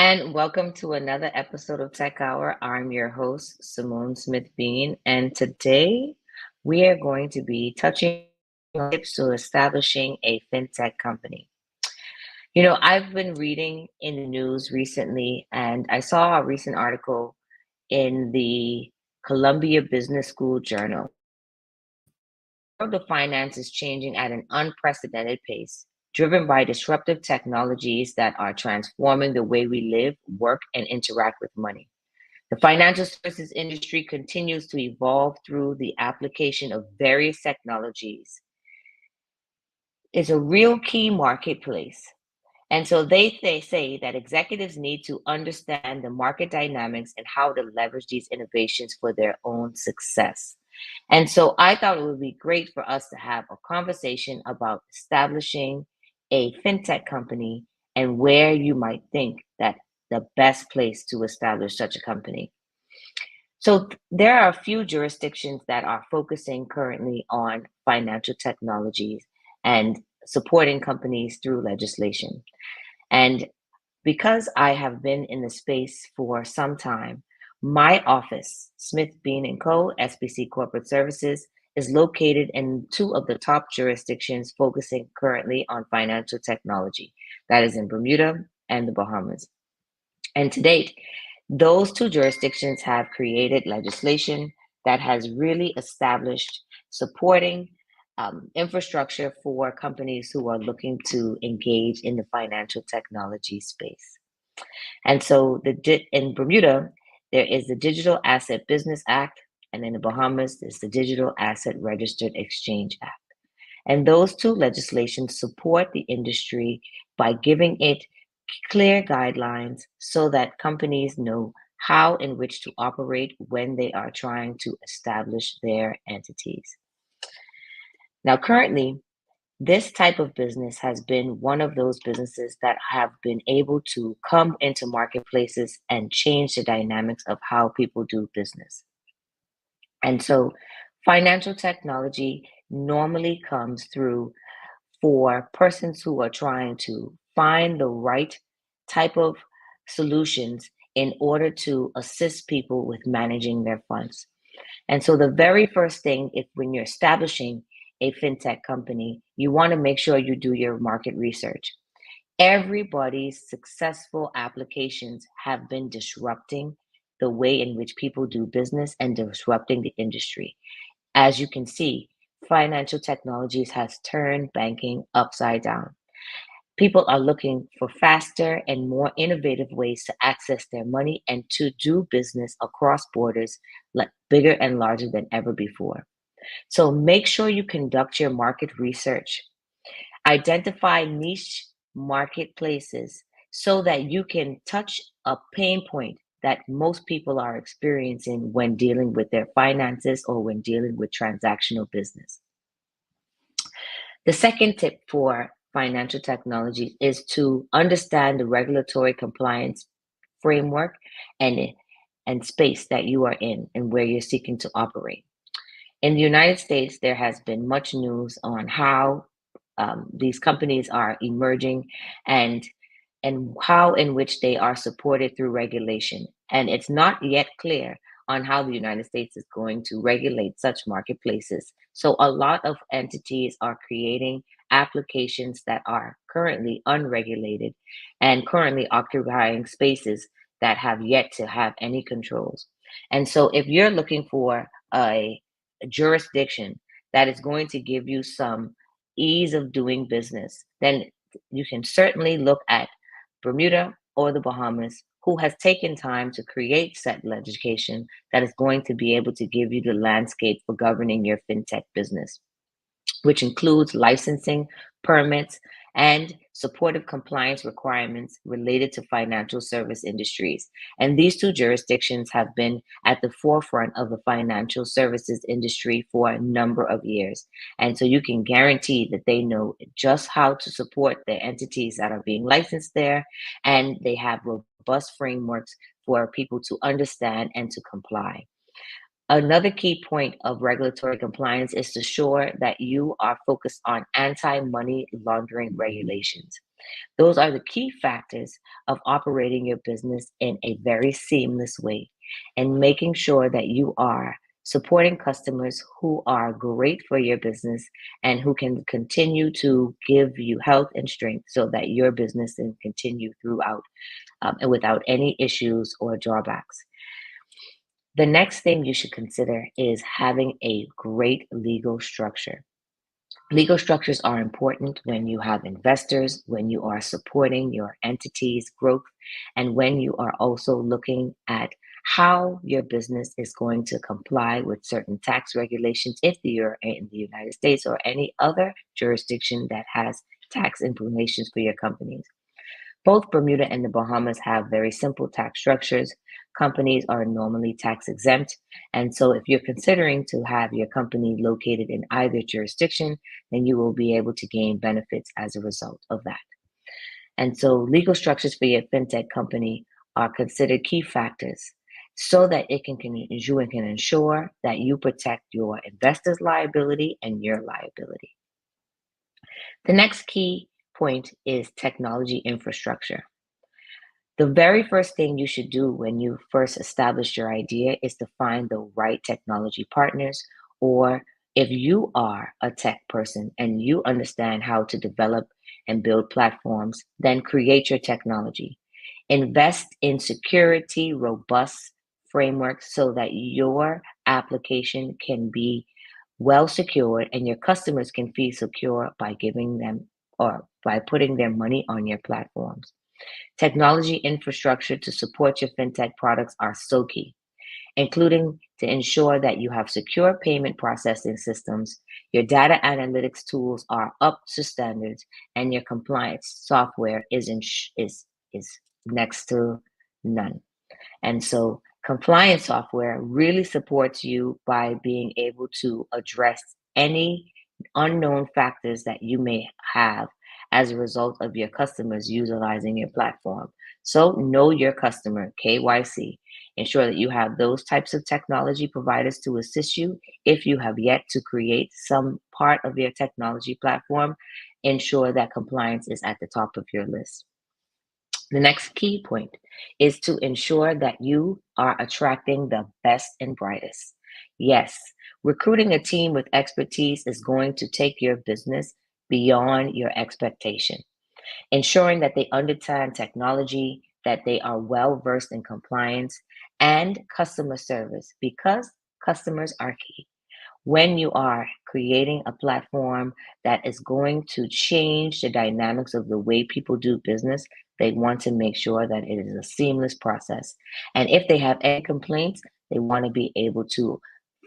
And welcome to another episode of Tech Hour. I'm your host, Simone Smith Bean, and today we are going to be touching on tips to establishing a fintech company. I've been reading in the news recently, and I saw a recent article in the Columbia Business School Journal. The world of finance is changing at an unprecedented pace, driven by disruptive technologies that are transforming the way we live, work, and interact with money. The financial services industry continues to evolve through the application of various technologies. It's a real key marketplace. And so they say that executives need to understand the market dynamics and how to leverage these innovations for their own success. And so I thought it would be great for us to have a conversation about establishing a fintech company and where you might think that the best place to establish such a company. So there are a few jurisdictions that are focusing currently on financial technologies and supporting companies through legislation. And because I have been in the space for some time, my office, Smith Bean and Co., SBC Corporate Services, is located in two of the top jurisdictions focusing currently on financial technology. That is in Bermuda and the Bahamas. And to date, those two jurisdictions have created legislation that has really established supporting infrastructure for companies who are looking to engage in the financial technology space. And so in Bermuda, there is the Digital Asset Business Act, and in the Bahamas, there's the Digital Asset Registered Exchange Act. And those two legislations support the industry by giving it clear guidelines so that companies know how and which to operate when they are trying to establish their entities. Now, currently, this type of business has been one of those businesses that have been able to come into marketplaces and change the dynamics of how people do business. And so, financial technology normally comes through for persons who are trying to find the right type of solutions in order to assist people with managing their funds. And so the very first thing, if when you're establishing a fintech company, you want to make sure you do your market research. Everybody's successful applications have been disrupting the way in which people do business and disrupting the industry. As you can see, financial technologies has turned banking upside down. People are looking for faster and more innovative ways to access their money and to do business across borders, like bigger and larger than ever before. So make sure you conduct your market research. Identify niche marketplaces so that you can touch a pain point that most people are experiencing when dealing with their finances or when dealing with transactional business. The second tip for financial technology is to understand the regulatory compliance framework and and space that you are in and where you're seeking to operate. In the United States, there has been much news on how these companies are emerging and how in which they are supported through regulation. And it's not yet clear on how the United States is going to regulate such marketplaces. So a lot of entities are creating applications that are currently unregulated and currently occupying spaces that have yet to have any controls. And so if you're looking for a jurisdiction that is going to give you some ease of doing business, then you can certainly look at Bermuda or the Bahamas, who has taken time to create set legislation that is going to be able to give you the landscape for governing your fintech business, which includes licensing, permits, and supportive compliance requirements related to financial service industries. And these two jurisdictions have been at the forefront of the financial services industry for a number of years. And so you can guarantee that they know just how to support the entities that are being licensed there, and they have robust frameworks for people to understand and to comply. Another key point of regulatory compliance is to ensure that you are focused on anti money laundering regulations. Those are the key factors of operating your business in a very seamless way and making sure that you are supporting customers who are great for your business and who can continue to give you health and strength so that your business can continue throughout and without any issues or drawbacks. The next thing you should consider is having a great legal structure. Legal structures are important when you have investors, when you are supporting your entity's growth, and when you are also looking at how your business is going to comply with certain tax regulations if you're in the United States or any other jurisdiction that has tax implications for your companies. Both Bermuda and the Bahamas have very simple tax structures. Companies are normally tax exempt. And so, if you're considering to have your company located in either jurisdiction, then you will be able to gain benefits as a result of that. And so, legal structures for your fintech company are considered key factors so that you can ensure that you protect your investors' liability and your liability. The next key point is technology infrastructure. The very first thing you should do when you first establish your idea is to find the right technology partners, or if you are a tech person and you understand how to develop and build platforms, then create your technology. Invest in security, robust frameworks so that your application can be well secured and your customers can feel secure by giving them or by putting their money on your platforms. Technology infrastructure to support your fintech products are so key, including to ensure that you have secure payment processing systems, your data analytics tools are up to standards, and your compliance software is next to none. And so compliance software really supports you by being able to address any unknown factors that you may have as a result of your customers utilizing your platform. So know your customer, KYC. Ensure that you have those types of technology providers to assist you. If you have yet to create some part of your technology platform, ensure that compliance is at the top of your list. The next key point is to ensure that you are attracting the best and brightest. Yes, recruiting a team with expertise is going to take your business beyond your expectation. Ensuring that they understand technology, that they are well versed in compliance and customer service because customers are key. When you are creating a platform that is going to change the dynamics of the way people do business, they want to make sure that it is a seamless process. And if they have any complaints, they want to be able to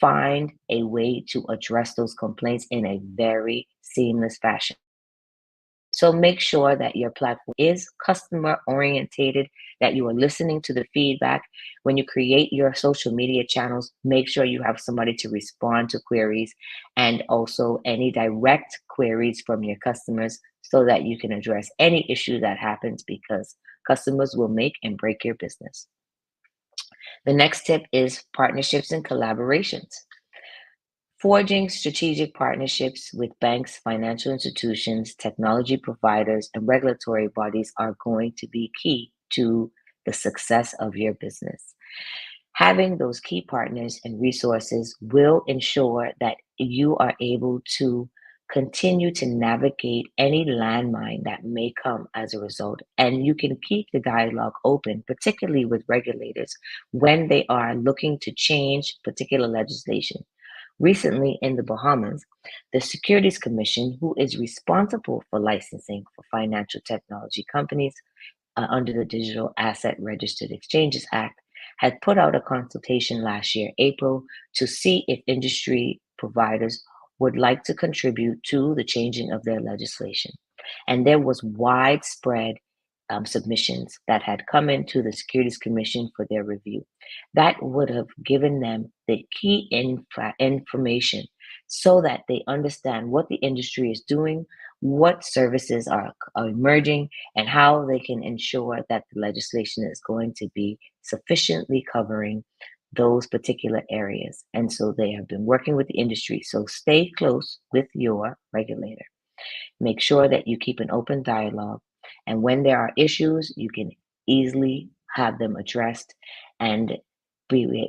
find a way to address those complaints in a very seamless fashion. So make sure that your platform is customer orientated, that you are listening to the feedback. When you create your social media channels, make sure you have somebody to respond to queries and also any direct queries from your customers so that you can address any issue that happens because customers will make and break your business. The next tip is partnerships and collaborations. Forging strategic partnerships with banks, financial institutions, technology providers, and regulatory bodies are going to be key to the success of your business. Having those key partners and resources will ensure that you are able to continue to navigate any landmine that may come as a result. And you can keep the dialogue open, particularly with regulators when they are looking to change particular legislation. Recently, in the Bahamas, the Securities Commission, who is responsible for licensing for financial technology companies under the Digital Asset Registered Exchanges Act, had put out a consultation last year, April, to see if industry providers would like to contribute to the changing of their legislation. And there was widespread submissions that had come into the Securities Commission for their review. That would have given them the key information so that they understand what the industry is doing, what services are emerging, and how they can ensure that the legislation is going to be sufficiently covering those particular areas. And so they have been working with the industry. So stay close with your regulator. Make sure that you keep an open dialogue. And when there are issues, you can easily have them addressed and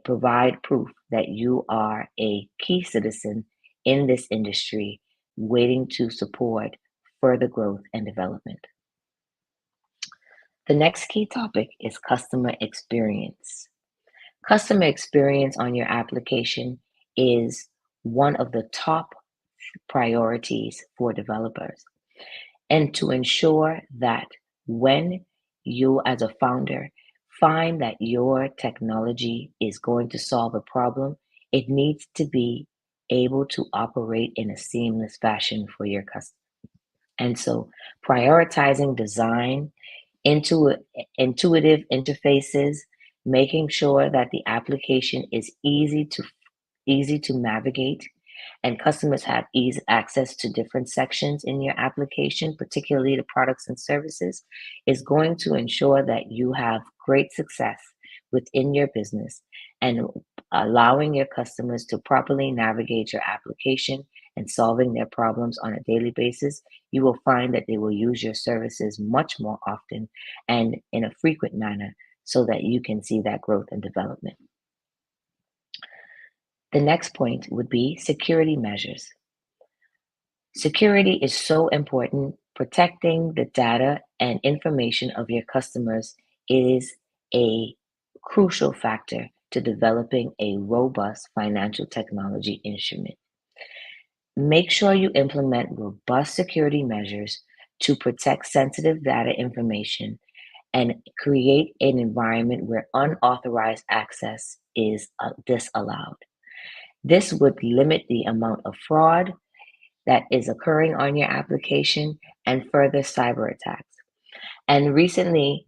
provide proof that you are a key citizen in this industry waiting to support further growth and development. The next key topic is customer experience. Customer experience on your application is one of the top priorities for developers. And to ensure that when you, as a founder, find that your technology is going to solve a problem, it needs to be able to operate in a seamless fashion for your customer. And so, prioritizing design, intu- intuitive interfaces, making sure that the application is easy to navigate, and customers have easy access to different sections in your application, particularly the products and services, is going to ensure that you have great success within your business and allowing your customers to properly navigate your application and solving their problems on a daily basis. You will find that they will use your services much more often and in a frequent manner so that you can see that growth and development. The next point would be security measures. Security is so important. Protecting the data and information of your customers is a crucial factor to developing a robust financial technology instrument. Make sure you implement robust security measures to protect sensitive data information and create an environment where unauthorized access is disallowed. This would limit the amount of fraud that is occurring on your application and further cyber attacks. And recently,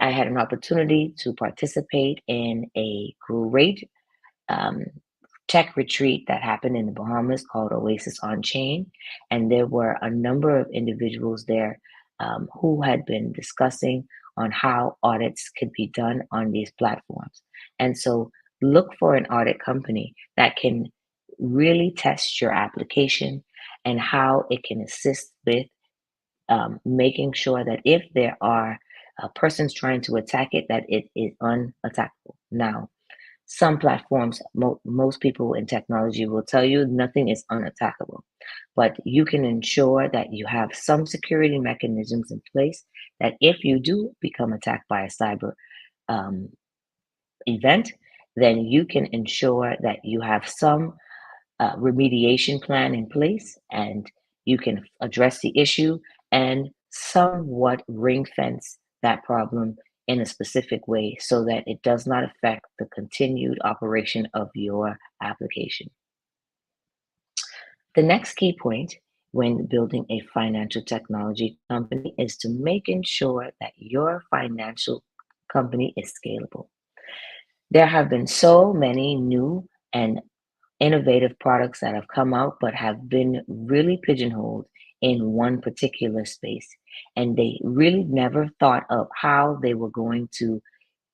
I had an opportunity to participate in a great um, tech retreat that happened in the Bahamas called Oasis on Chain. And there were a number of individuals there who had been discussing on how audits could be done on these platforms. And so look for an audit company that can really test your application and how it can assist with making sure that if there are persons trying to attack it, that it is unattackable. Now, some platforms, most people in technology will tell you nothing is unattackable, but you can ensure that you have some security mechanisms in place that if you do become attacked by a cyber um, event, then you can ensure that you have some remediation plan in place and you can address the issue and somewhat ring fence that problem in a specific way so that it does not affect the continued operation of your application. The next key point when building a financial technology company is to making sure that your financial company is scalable. There have been so many new and innovative products that have come out but have been really pigeonholed in one particular space. And they really never thought of how they were going to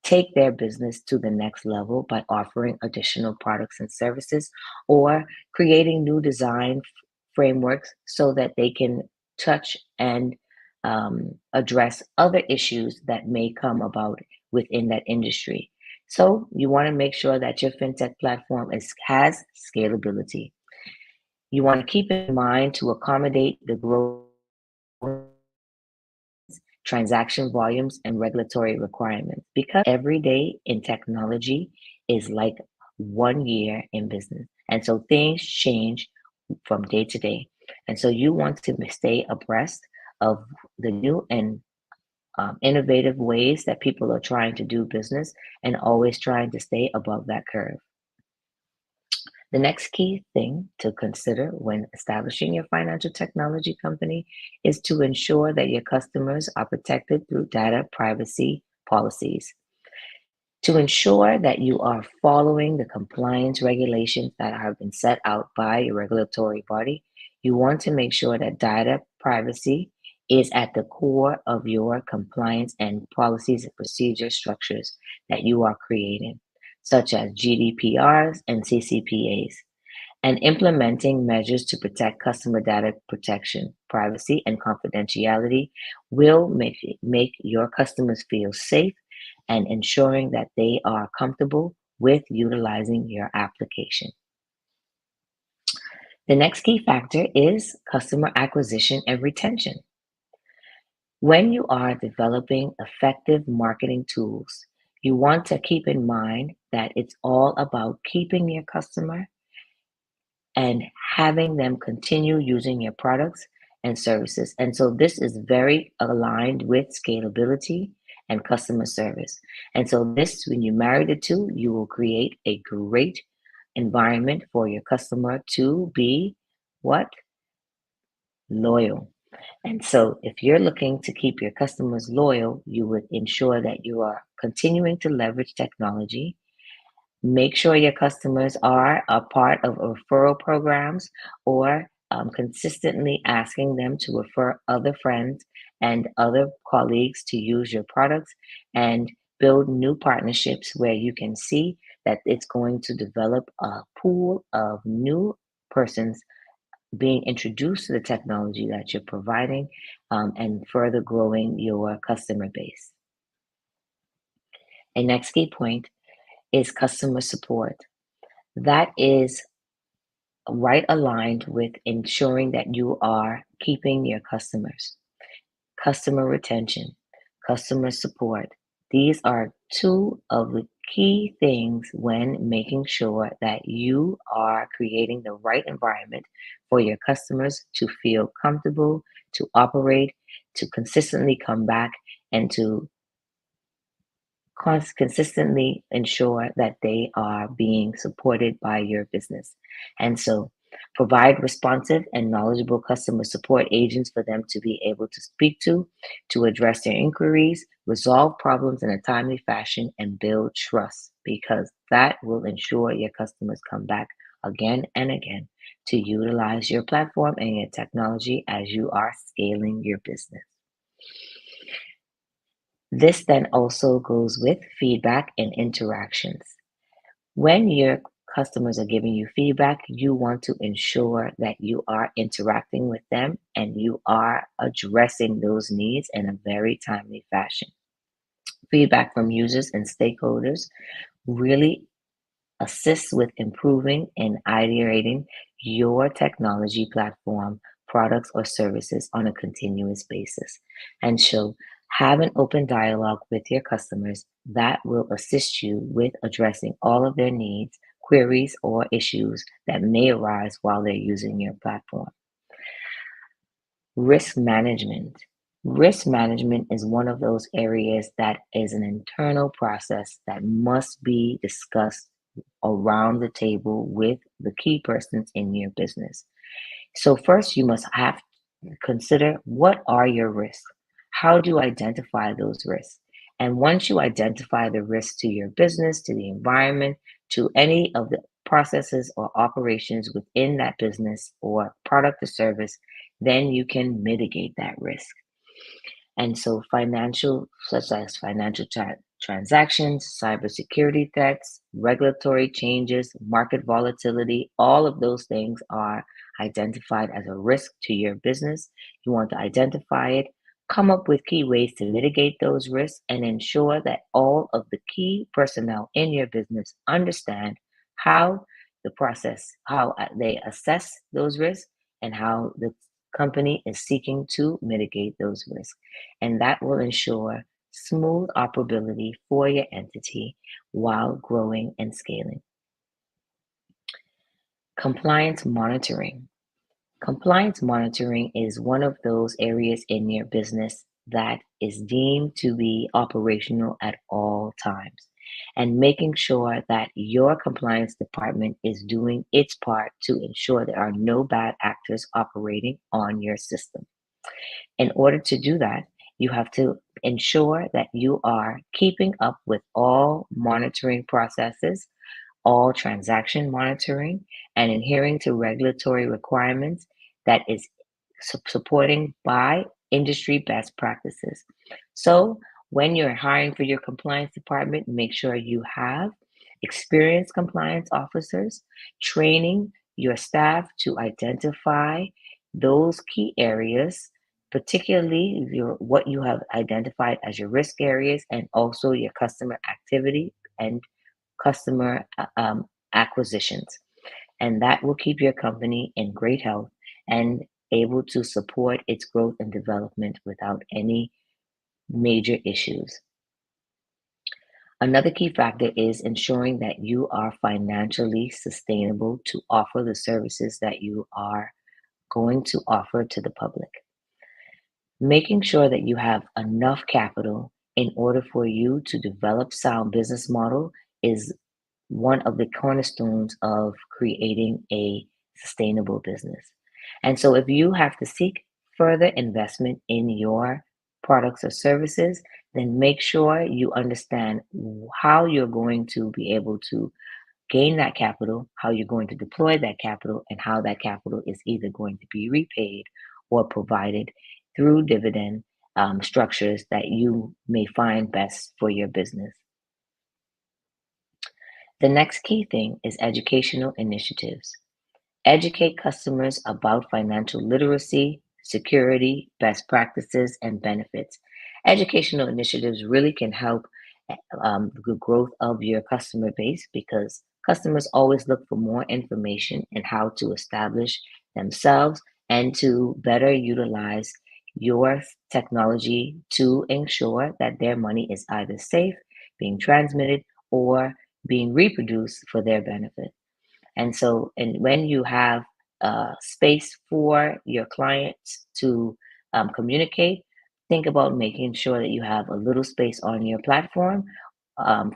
take their business to the next level by offering additional products and services or creating new design frameworks so that they can touch and address other issues that may come about within that industry. So you want to make sure that your fintech platform has scalability. You want to keep in mind to accommodate the growth transaction volumes and regulatory requirements because every day in technology is like 1 year in business. And so things change from day to day. And so you want to stay abreast of the new and innovative ways that people are trying to do business and always trying to stay above that curve. The next key thing to consider when establishing your financial technology company is to ensure that your customers are protected through data privacy policies. To ensure that you are following the compliance regulations that have been set out by your regulatory body, you want to make sure that data privacy is at the core of your compliance and policies and procedure structures that you are creating. such as GDPRs and CCPAs, and implementing measures to protect customer data protection, privacy, and confidentiality will make your customers feel safe and ensuring that they are comfortable with utilizing your application. The next key factor is customer acquisition and retention. When you are developing effective marketing tools, you want to keep in mind that it's all about keeping your customer and having them continue using your products and services. And so this is very aligned with scalability and customer service. And so this, when you marry the two, you will create a great environment for your customer to be what? Loyal. And so if you're looking to keep your customers loyal, you would ensure that you are continuing to leverage technology. Make sure your customers are a part of referral programs or consistently asking them to refer other friends and other colleagues to use your products and build new partnerships where you can see that it's going to develop a pool of new persons being introduced to the technology that you're providing and further growing your customer base. A next key point is customer support. That is right aligned with ensuring that you are keeping your customers. Customer retention, customer support. These are two of the key things when making sure that you are creating the right environment for your customers to feel comfortable, to operate, to consistently come back, and to consistently ensure that they are being supported by your business. And so provide responsive and knowledgeable customer support agents for them to be able to speak to address their inquiries, resolve problems in a timely fashion, and build trust because that will ensure your customers come back again and again to utilize your platform and your technology as you are scaling your business. This then also goes with feedback and interactions. When your customers are giving you feedback, you want to ensure that you are interacting with them and you are addressing those needs in a very timely fashion. Feedback from users and stakeholders really assists with improving and iterating your technology platform, products, or services on a continuous basis. And so have an open dialogue with your customers that will assist you with addressing all of their needs, queries, or issues that may arise while they're using your platform. Risk management. Risk management is one of those areas that is an internal process that must be discussed around the table with the key persons in your business. So first you must have to consider what are your risks? How do you identify those risks? And once you identify the risks to your business, to the environment, to any of the processes or operations within that business or product or service, then you can mitigate that risk. And so financial, such as financial transactions, cybersecurity threats, regulatory changes, market volatility, all of those things are identified as a risk to your business. You want to identify it, come up with key ways to mitigate those risks, and ensure that all of the key personnel in your business understand how the process, how they assess those risks, and how the company is seeking to mitigate those risks. And that will ensure smooth operability for your entity while growing and scaling. Compliance monitoring. Compliance monitoring is one of those areas in your business that is deemed to be operational at all times. And making sure that your compliance department is doing its part to ensure there are no bad actors operating on your system. In order to do that, you have to ensure that you are keeping up with all monitoring processes, all transaction monitoring, and adhering to regulatory requirements that is supporting by industry best practices. So when you're hiring for your compliance department, make sure you have experienced compliance officers, training your staff to identify those key areas, particularly what you have identified as your risk areas, and also your customer activity and customer acquisitions. And that will keep your company in great health and able to support its growth and development without any major issues. Another key factor is ensuring that you are financially sustainable to offer the services that you are going to offer to the public. Making sure that you have enough capital in order for you to develop sound business model is one of the cornerstones of creating a sustainable business. And so if you have to seek further investment in your products or services, then make sure you understand how you're going to be able to gain that capital, how you're going to deploy that capital, and how that capital is either going to be repaid or provided through dividend structures that you may find best for your business. The next key thing is educational initiatives. Educate customers about financial literacy, security, best practices, and benefits. Educational initiatives really can help the growth of your customer base because customers always look for more information and how to establish themselves and to better utilize your technology to ensure that their money is either safe, being transmitted, or being reproduced for their benefit. And so, and when you have space for your clients to communicate, think about making sure that you have a little space on your platform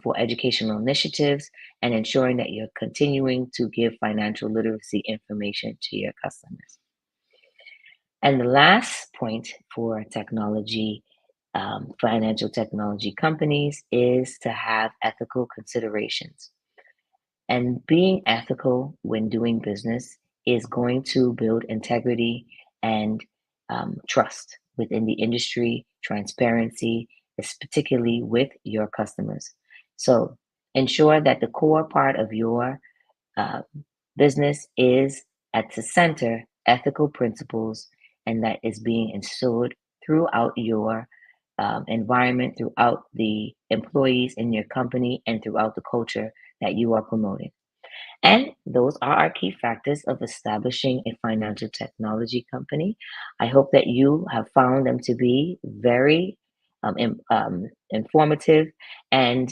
for educational initiatives and ensuring that you're continuing to give financial literacy information to your customers. And the last point for technology, financial technology companies, is to have ethical considerations. And being ethical when doing business is going to build integrity and trust within the industry, transparency, is particularly with your customers. So ensure that the core part of your uh, business is at the center ethical principles and that is being instilled throughout your environment, throughout the employees in your company, and throughout the culture that you are promoting. And those are our key factors of establishing a financial technology company. I hope that you have found them to be very informative and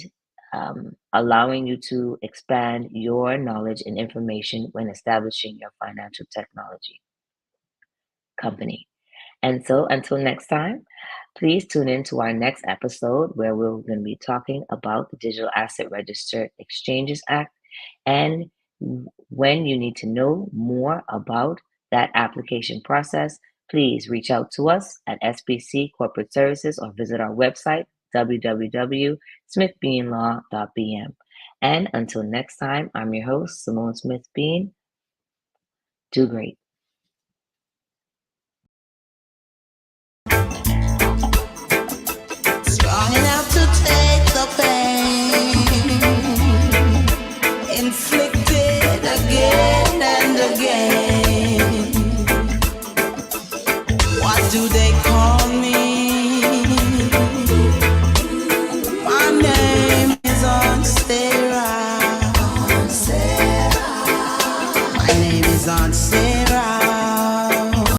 allowing you to expand your knowledge and information when establishing your financial technology company. And so until next time, please tune in to our next episode where we're going to be talking about the Digital Asset Register Exchanges Act and when you need to know more about that application process, please reach out to us at SBC Corporate Services or visit our website, www.smithbeanlaw.bm. And until next time, I'm your host, Simone Smith Bean. Do great. Strong enough to take the pain inflicted again and again. What do they call me? My name is on Sarah. My name is on Sarah.